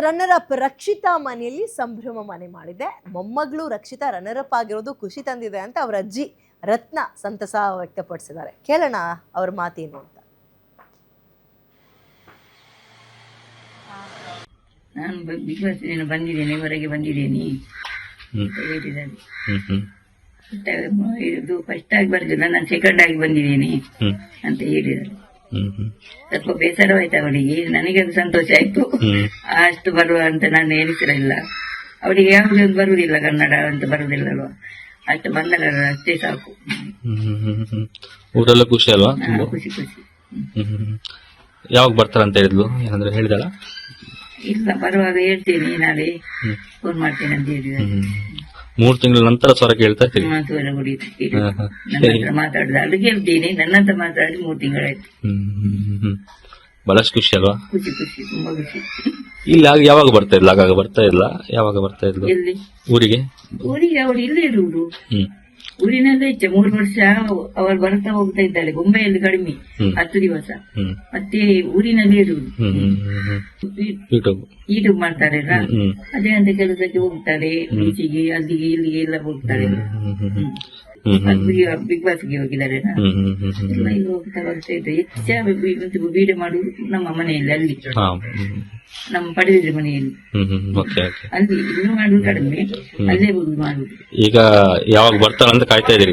Runner up Rakshita ಮನೆಯಲ್ಲಿ ಸಂಭ್ರಮ ಮನೆ ಮಾಡಿದೆ. ಮೊಮ್ಮಗಳು ರಕ್ಷಿತಾ ರನ್ನರ್ ಅಪ್ ಆಗಿರೋದು ಖುಷಿ ತಂದಿದೆ ಅಂತ ಅವರ ಅಜ್ಜಿ ರತ್ನ ಸಂತಸ ವ್ಯಕ್ತಪಡಿಸಿದ್ದಾರೆ. ಕೇಳೋಣ ಅವ್ರ ಮಾತೇನು ಅಂತ. ನಾನು ಬಿಗ್ ಬಾಸ್ ಬಂದಿದ್ದೇನೆ, ಹೊರಗೆ ಬಂದಿದ್ದೇನೆ ಹೇಳಿದ್ದಾರೆ. ಇದು ಫಸ್ಟ್ ಆಗಿ ಬರ್ಲಿಲ್ಲ, ನಾನು ಸೆಕೆಂಡ್ ಆಗಿ ಬಂದಿದ್ದೇನೆ ಅಂತ ಹೇಳಿದ್ದಾರೆ. ಸ್ವಲ್ಪ ಬೇಸರವಾಯ್ತು ಅವಳಿಗೆ, ನನಗೆ ಅದು ಸಂತೋಷ ಆಯ್ತು. ಅಷ್ಟು ಬರುವ ಅಂತ ನಾನು ಎಣಿಸಿರಲಿಲ್ಲ. ಅವಳಿಗೆ ಯಾವುದೇ ಒಂದು ಬರುವುದಿಲ್ಲ, ಕನ್ನಡ ಅಂತ ಬರುವುದಿಲ್ಲ ಅಲ್ವಾ, ಅಷ್ಟು ಬಂದಲ್ಲ ಅಷ್ಟೇ ಸಾಕು. ಊರೆಲ್ಲ ಖುಷಿ ಅಲ್ವಾ? ಖುಷಿ ಖುಷಿ. ಯಾವಾಗ ಬರ್ತಾರಂತ ಹೇಳಿದ್ಲು, ಏನಾದ್ರು ಹೇಳಿದಾಳ? ಇಲ್ಲ, ಬರುವಾಗ ಹೇಳ್ತೇನೆ, ನಾಳೆ ಫೋನ್ ಮಾಡ್ತೇನೆ ಅಂತ ಹೇಳಿದ್ದಾರೆ. 3 ತಿಂಗಳ ನಂತರ ಸ್ವರಕ್ಕೆ ಹೇಳ್ತಾ ಇರ್ತೀವಿ. ನನ್ನ ಹತ್ರ ಮಾತಾಡುದು ಅದು ಕೇಳ್ತೀನಿ, ನನ್ನ ಹತ್ರ ಮಾತಾಡಿ 3 ತಿಂಗಳಾಯ್ತು. ಬಹಳಷ್ಟು ಖುಷಿ ಅಲ್ವಾ? ಖುಷಿ ಖುಷಿ, ತುಂಬಾ ಖುಷಿ. ಇಲ್ಲಿ ಯಾವಾಗ ಬರ್ತಾ ಇದ್ಲ? ಆಗಾಗ ಬರ್ತಾ ಇಲ್ಲ, ಯಾವಾಗ ಬರ್ತಾ ಇದ್ಲು ಎಲ್ಲಿ ಊರಿಗೆ? ಊರಿಗೆ ಅವಳು ಇಲ್ಲೇ ಇರುವುದು, ಊರಿನಲ್ಲೇ ಇಚ್ಛೆ. 3 ವರ್ಷ ಅವಳು ಬರ್ತಾ ಹೋಗ್ತಾ ಇದ್ದಾಳೆ. ಬೊಂಬೆಯಲ್ಲಿ ಕಡಿಮೆ 10 ದಿವಸ, ಮತ್ತೆ ಊರಿನಲ್ಲೇ ಇರುವುದು. ಯೂಟ್ಯೂಬ್ ಮಾಡ್ತಾರಲ್ಲ, ಅದೇ ಅಂತ ಕೆಲಸಕ್ಕೆ ಹೋಗ್ತಾಳೆ. ಬೀಚಿಗೆ ಅಲ್ಲಿಗೆ ಇಲ್ಲಿಗೆ ಎಲ್ಲ ಹೋಗ್ತಾಳೆ. ಬಿಗ್ ಬಾಸ್ಗೆ ಹೋಗಿದ್ದಾರೆ. ಎಲ್ಲ ಈಗ ಹೋಗ್ತಾ ಬರ್ತಾ ಇದ್ದೆ. ಹೆಚ್ಚು ವಿಡಿಯೋ ಮಾಡುವುದು ನಮ್ಮ ಮನೆಯಲ್ಲಿ, ಅಲ್ಲಿ ನಮ್ಮ ಪಡೆದಿದ್ರೆ ಮನೆಯಲ್ಲಿ. ಅಲ್ಲಿ ಇನ್ನು ಮಾಡುವುದು ಕಡಿಮೆ, ಅಲ್ಲೇ ಹೋಗಿ ಮಾಡುದು. ಈಗ ಯಾವಾಗ ಬರ್ತಾಳಂತ ಕಾಯ್ತಾ ಇದ್ದೀರಿ?